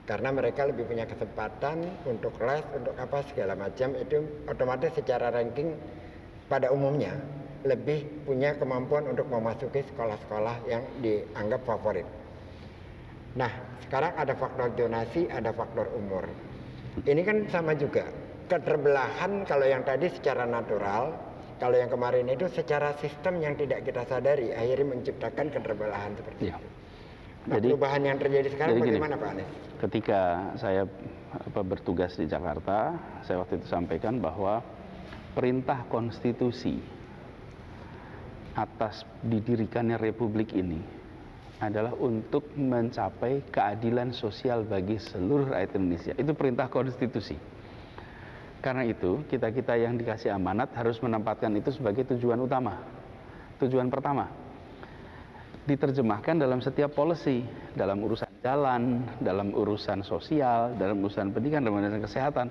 Karena mereka lebih punya kesempatan untuk les, untuk apa segala macam, itu otomatis secara ranking pada umumnya lebih punya kemampuan untuk memasuki sekolah-sekolah yang dianggap favorit. Nah, sekarang ada faktor zonasi, ada faktor umur. Ini kan sama juga. Keterbelahan kalau yang tadi secara natural, kalau yang kemarin itu secara sistem yang tidak kita sadari akhirnya menciptakan keterbelahan seperti itu. Nah, jadi, perubahan yang terjadi sekarang bagaimana Pak Anies? Ketika saya bertugas di Jakarta, saya waktu itu sampaikan bahwa perintah konstitusi atas didirikannya Republik ini adalah untuk mencapai keadilan sosial bagi seluruh rakyat Indonesia. Itu perintah konstitusi. Karena itu, kita-kita yang dikasih amanat harus menempatkan itu sebagai tujuan utama. Tujuan pertama. Diterjemahkan dalam setiap policy, dalam urusan jalan, dalam urusan sosial, dalam urusan pendidikan, dalam urusan kesehatan.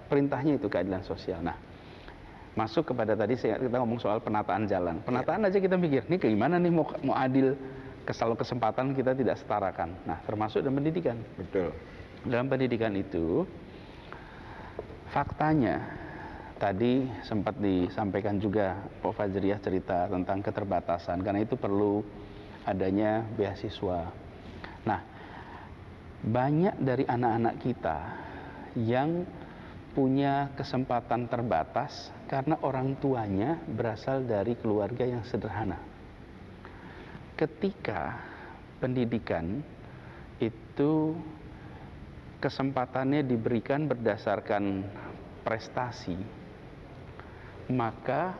Perintahnya itu keadilan sosial. Nah, masuk kepada tadi kita ngomong soal penataan jalan. Penataan aja kita mikir, nih gimana nih mau adil, kalau kesempatan kita tidak setarakan. Nah, termasuk dalam pendidikan. Betul. Dalam pendidikan itu, faktanya, tadi sempat disampaikan juga Pak Fajriah cerita tentang keterbatasan, karena itu perlu adanya beasiswa. Nah, banyak dari anak-anak kita yang punya kesempatan terbatas karena orang tuanya berasal dari keluarga yang sederhana. Ketika pendidikan itu kesempatannya diberikan berdasarkan prestasi, maka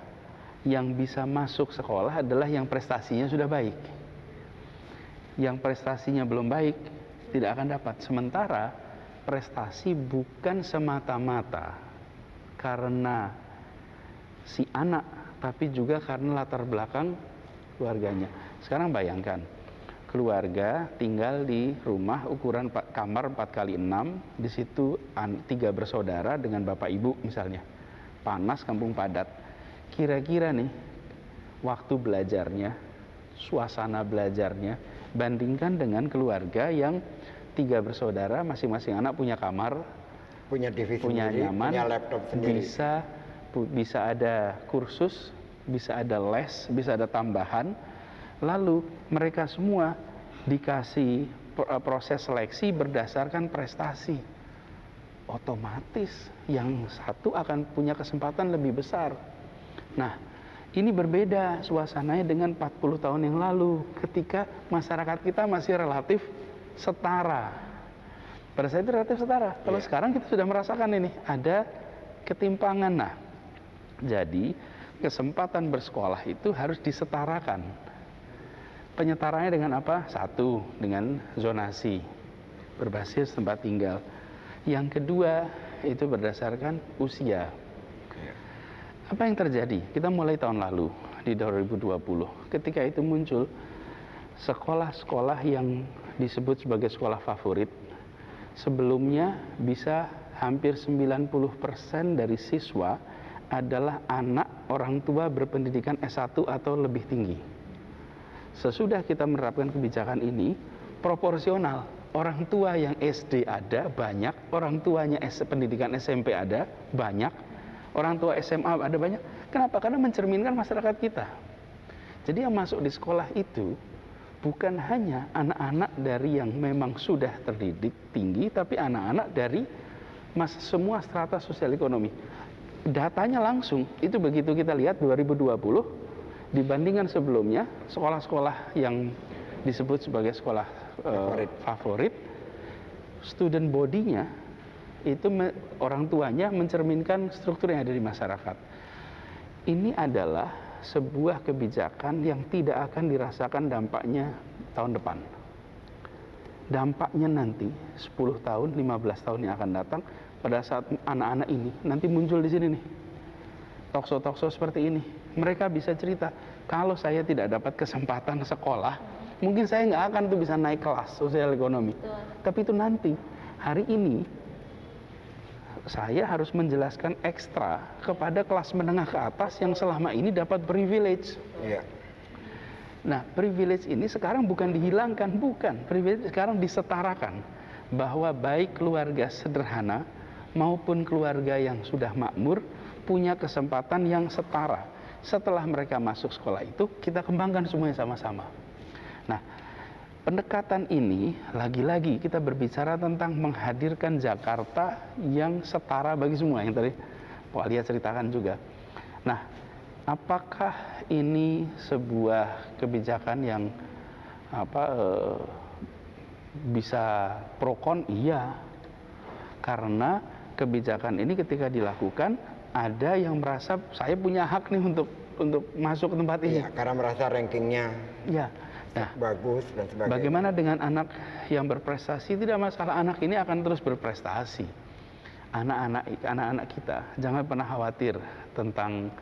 yang bisa masuk sekolah adalah yang prestasinya sudah baik. Yang prestasinya belum baik tidak akan dapat. Sementara prestasi bukan semata-mata karena si anak, tapi juga karena latar belakang keluarganya. Sekarang bayangkan, keluarga tinggal di rumah ukuran kamar 4x6, di situ 3 bersaudara dengan bapak ibu misalnya. Panas, kampung padat. Kira-kira nih waktu belajarnya, suasana belajarnya, bandingkan dengan keluarga yang 3 bersaudara, masing-masing anak punya kamar, punya TV punya sendiri, nyaman, punya laptop sendiri. Bisa ada kursus, bisa ada les, bisa ada tambahan. Lalu mereka semua dikasih proses seleksi berdasarkan prestasi. Otomatis yang satu akan punya kesempatan lebih besar. Nah, ini berbeda suasananya dengan 40 tahun yang lalu ketika masyarakat kita masih relatif setara. Pada saat itu relatif setara. Kalau sekarang kita sudah merasakan ini, ada ketimpangan. Nah, jadi kesempatan bersekolah itu harus disetarakan. Penyetaranya dengan apa? Satu, dengan zonasi berbasis tempat tinggal. Yang kedua, itu berdasarkan usia. Apa yang terjadi? Kita mulai tahun lalu, di 2020, ketika itu muncul sekolah-sekolah yang disebut sebagai sekolah favorit. Sebelumnya bisa hampir 90% dari siswa adalah anak orang tua berpendidikan S1 atau lebih tinggi. sesudah kita menerapkan kebijakan ini proporsional. Orang tua yang SD ada banyak, orang tuanya pendidikan SMP ada banyak, orang tua SMA ada banyak. Kenapa? Karena mencerminkan masyarakat kita. Jadi yang masuk di sekolah itu bukan hanya anak-anak dari yang memang sudah terdidik tinggi, tapi anak-anak dari semua strata sosial ekonomi. Datanya langsung, itu begitu kita lihat 2020, dibandingkan sebelumnya, sekolah-sekolah yang disebut sebagai sekolah favorit, student body-nya, itu orang tuanya mencerminkan struktur yang ada di masyarakat. Ini adalah sebuah kebijakan yang tidak akan dirasakan dampaknya tahun depan. Dampaknya nanti 10 tahun, 15 tahun yang akan datang pada saat anak-anak ini nanti muncul di sini nih. Talkshow seperti ini. Mereka bisa cerita, kalau saya tidak dapat kesempatan sekolah, mungkin saya nggak akan tuh bisa naik kelas sosial ekonomi. Betul. Tapi itu nanti, hari ini saya harus menjelaskan ekstra kepada kelas menengah ke atas yang selama ini dapat privilege. Iya. Nah, privilege ini sekarang bukan dihilangkan, bukan. Privilege sekarang disetarakan. Bahwa baik keluarga sederhana maupun keluarga yang sudah makmur punya kesempatan yang setara. Setelah mereka masuk sekolah itu, kita kembangkan semuanya sama-sama. Nah, pendekatan ini, lagi-lagi kita berbicara tentang menghadirkan Jakarta yang setara bagi semua, yang tadi Pak Alia ceritakan juga. Nah, apakah ini sebuah kebijakan yang bisa pro kon? Iya, karena kebijakan ini ketika dilakukan, ada yang merasa saya punya hak nih untuk masuk ke tempat ini. Iya, karena merasa rankingnya ya. Nah, bagus dan sebagainya. Bagaimana dengan anak yang berprestasi? Tidak masalah, anak ini akan terus berprestasi. Anak-anak kita jangan pernah khawatir tentang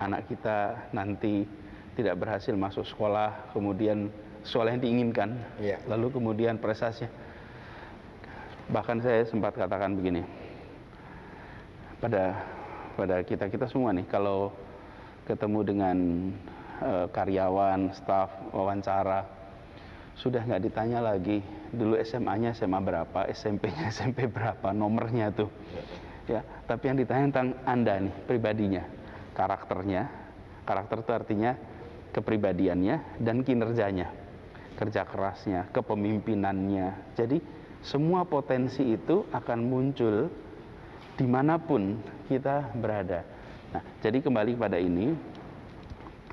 anak kita nanti tidak berhasil masuk sekolah, kemudian sekolah yang diinginkan, Iya. lalu kemudian prestasinya. Bahkan saya sempat katakan begini pada kita semua nih, kalau ketemu dengan karyawan, staf, wawancara, sudah nggak ditanya lagi dulu SMA-nya SMA berapa, SMP-nya SMP berapa, nomornya tuh, ya. Tapi yang ditanya tentang Anda nih, pribadinya, karakternya. Karakter itu artinya kepribadiannya dan kinerjanya, kerja kerasnya, kepemimpinannya. Jadi semua potensi itu akan muncul dimanapun kita berada. Nah, jadi kembali pada ini,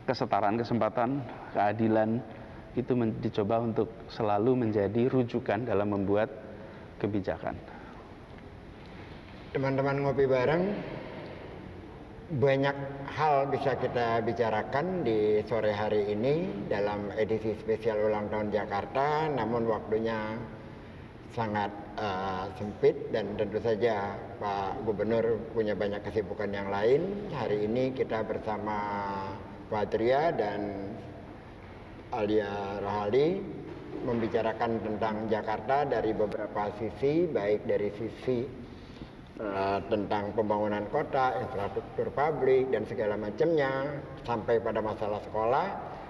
kesetaraan kesempatan, keadilan itu dicoba untuk selalu menjadi rujukan dalam membuat kebijakan. Teman-teman ngopi bareng, banyak hal bisa kita bicarakan di sore hari ini dalam edisi spesial ulang tahun Jakarta, namun waktunya sangat sempit dan tentu saja Pak Gubernur punya banyak kesibukan yang lain. Hari ini kita bersama Pak Tria dan Alia Rohali membicarakan tentang Jakarta dari beberapa sisi, baik dari sisi tentang pembangunan kota, infrastruktur publik dan segala macamnya, sampai pada masalah sekolah.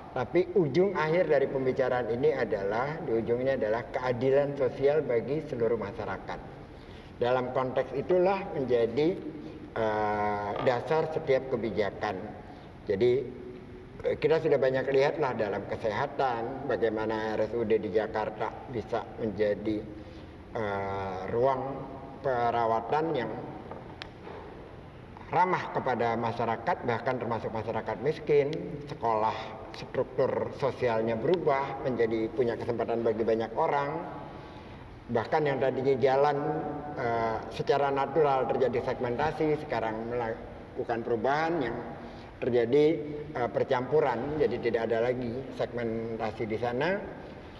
Tapi ujung akhir dari pembicaraan ini adalah, di ujungnya adalah keadilan sosial bagi seluruh masyarakat. Dalam konteks itulah menjadi dasar setiap kebijakan. Jadi kita sudah banyak lihatlah dalam kesehatan, bagaimana RSUD di Jakarta bisa menjadi ruang perawatan yang ramah kepada masyarakat, bahkan termasuk masyarakat miskin. Sekolah, struktur sosialnya berubah menjadi punya kesempatan bagi banyak orang. Bahkan yang tadinya jalan secara natural terjadi segmentasi, sekarang melakukan perubahan yang terjadi percampuran, jadi tidak ada lagi segmentasi di sana.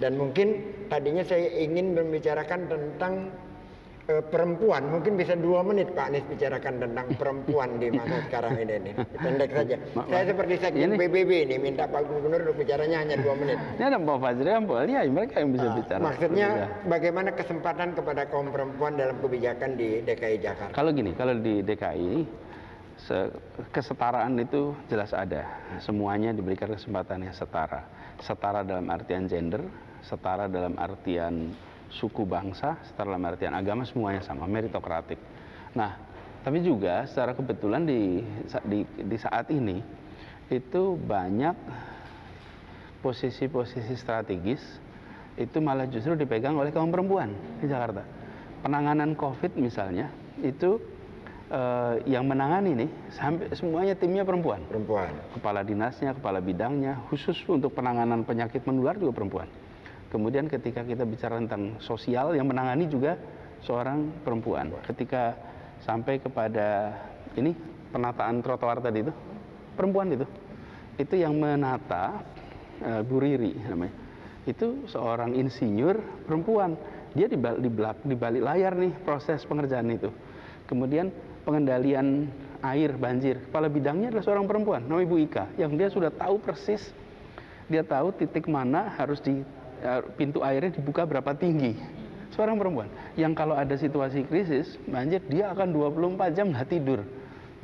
Dan mungkin tadinya saya ingin membicarakan tentang perempuan, mungkin bisa 2 menit Pak Anies bicarakan tentang perempuan di masa sekarang ini. Pendek saja. Saya seperti sekjen PBB ini, minta Pak Gubernur untuk bicaranya hanya 2 menit. Ini ada Pak Fajri, Pak Alia, mereka yang bisa bicara. Maksudnya bagaimana kesempatan kepada kaum perempuan dalam kebijakan di DKI Jakarta? Kalau gini, kalau di DKI kesetaraan itu jelas ada. Semuanya diberikan kesempatan yang setara. Setara dalam artian gender, setara dalam artian suku bangsa, setara dalam artian agama, semuanya sama, meritokratik. Nah, tapi juga secara kebetulan di saat ini itu banyak posisi-posisi strategis itu malah justru dipegang oleh kaum perempuan di Jakarta. Penanganan COVID misalnya itu yang menangani nih sampai semuanya timnya perempuan. Kepala dinasnya, kepala bidangnya, khusus untuk penanganan penyakit menular juga perempuan. Kemudian ketika kita bicara tentang sosial, yang menangani juga seorang perempuan. Ketika sampai kepada ini penataan trotoar tadi itu, perempuan itu yang menata Bu Riri namanya. Itu seorang insinyur perempuan. Dia di balik layar nih proses pengerjaan itu. Kemudian pengendalian air banjir, kepala bidangnya adalah seorang perempuan, namanya Ibu Ika, yang dia sudah tahu persis, dia tahu titik mana harus pintu airnya dibuka berapa tinggi. Seorang perempuan, yang kalau ada situasi krisis banjir, dia akan 24 jam nggak tidur,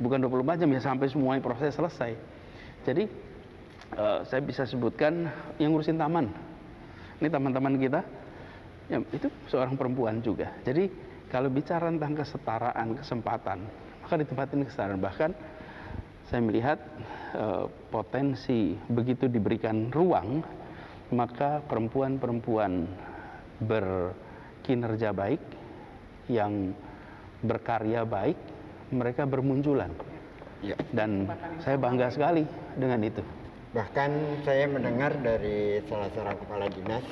bukan 24 jam ya, sampai semuanya proses selesai. Jadi saya bisa sebutkan yang ngurusin taman, ini teman-teman kita, ya, itu seorang perempuan juga. Jadi kalau bicara tentang kesetaraan kesempatan, maka di tempat ini kesetaraan. Bahkan saya melihat potensi begitu diberikan ruang, maka perempuan-perempuan berkinerja baik, yang berkarya baik, mereka bermunculan. Ya. Dan saya bangga sekali dengan itu. Bahkan saya mendengar dari salah seorang kepala dinas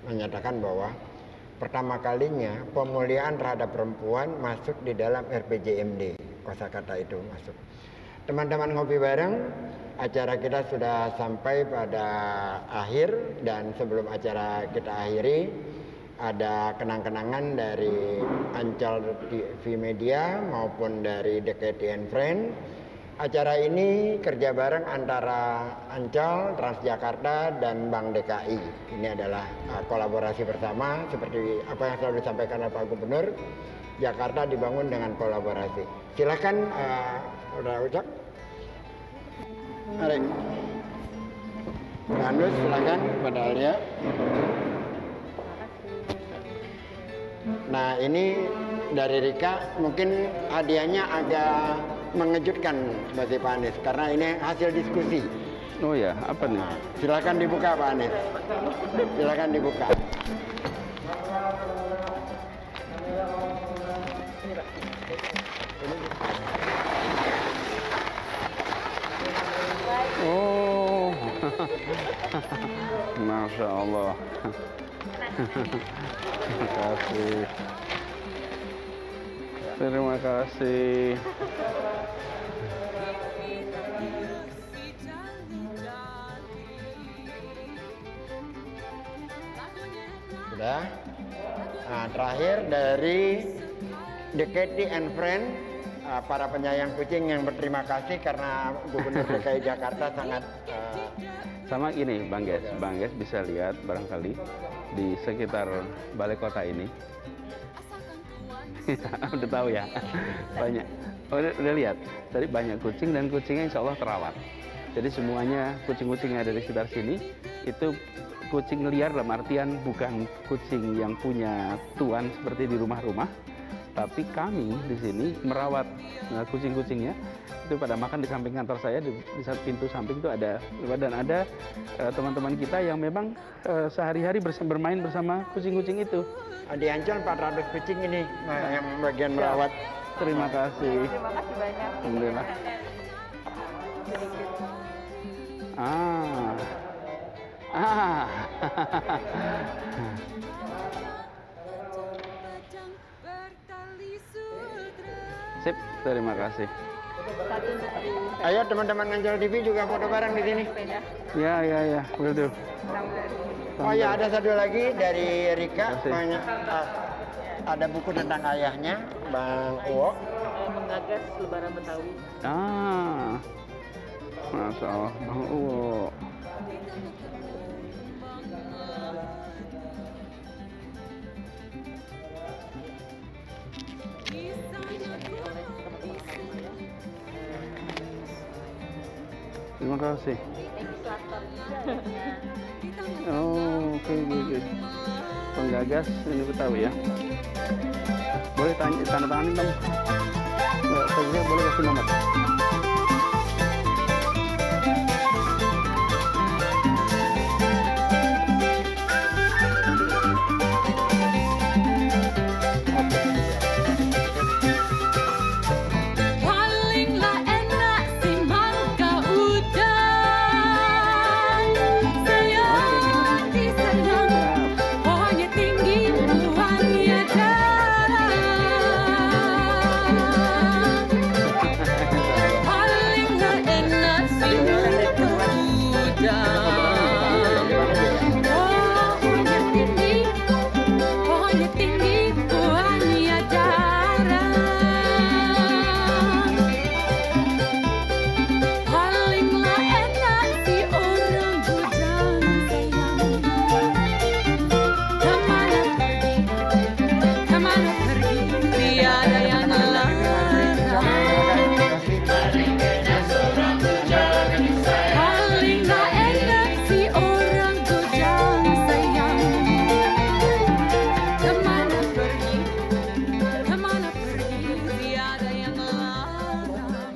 menyatakan bahwa pertama kalinya pemuliaan terhadap perempuan masuk di dalam RPJMD, kosakata itu masuk. Teman-teman ngopi bareng, acara kita sudah sampai pada akhir, dan sebelum acara kita akhiri ada kenang-kenangan dari Ancol TV Media maupun dari DKT and Friend. Acara ini kerja bareng antara Ancol, Transjakarta, dan Bank DKI. Ini adalah kolaborasi bersama, seperti apa yang selalu disampaikan oleh Pak Gubernur. Jakarta dibangun dengan kolaborasi. Silakan, udah ucap. Mari. Anus, silakan pada Alia. Nah, ini dari Rika, mungkin hadiahnya agak mengejutkan bagi Pak Anies karena ini hasil diskusi. Oh ya, apa nih? Silakan dibuka Pak Anies. Silakan dibuka. Oh, Masya Allah. Terima kasih. Terima kasih. Sudah. Nah, terakhir dari DKT and Friend, para penyayang kucing yang berterima kasih karena Gubernur DKI Jakarta sangat sama ini, Bang Ges bisa lihat barangkali di sekitar balai kota ini. Udah tahu ya, banyak. Udah lihat, tadi banyak kucing dan kucingnya insya Allah terawat. Jadi semuanya kucing-kucing yang ada di sekitar sini itu kucing liar, dalam artian bukan kucing yang punya tuan seperti di rumah-rumah, tapi kami di sini merawat kucing-kucingnya. Itu pada makan di samping kantor saya, di saat pintu samping itu ada, dan ada teman-teman kita yang memang sehari-hari bermain bersama kucing-kucing itu. Di Ancol 400 kucing ini yang bagian merawat. Terima kasih. Terima kasih banyak. Alhamdulillah. Sip, terima kasih. Ayo teman-teman Ancol TV juga foto bareng di sini. Ya, will do. Oh ya, ada satu lagi dari Rika, ada buku tentang ayahnya, Bang Uwo. Menggagas Lebaran Betawi. Masya Allah, Bang Uwo. Terima kasih. legislator juga ya. Oh, oke, oke. Penggagas ini Betawi ya. Boleh tanya tanda tanganin dong. Saya boleh kasih nomor. Palinglah enak si mangga udang, sayang disayang, pohonnya tinggi, buahnya jarang. Palinglah enak si mangga udang, pohonnya tinggi, buahnya jarang. Palinglah enak si orang bujang sayang, kemana pergi, tiada yang larang. Palinglah enak si orang bujang sayang, kemana pergi, tiada yang larang.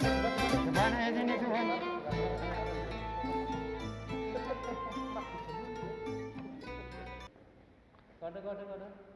Kemana ya sini Tuhan? Kode.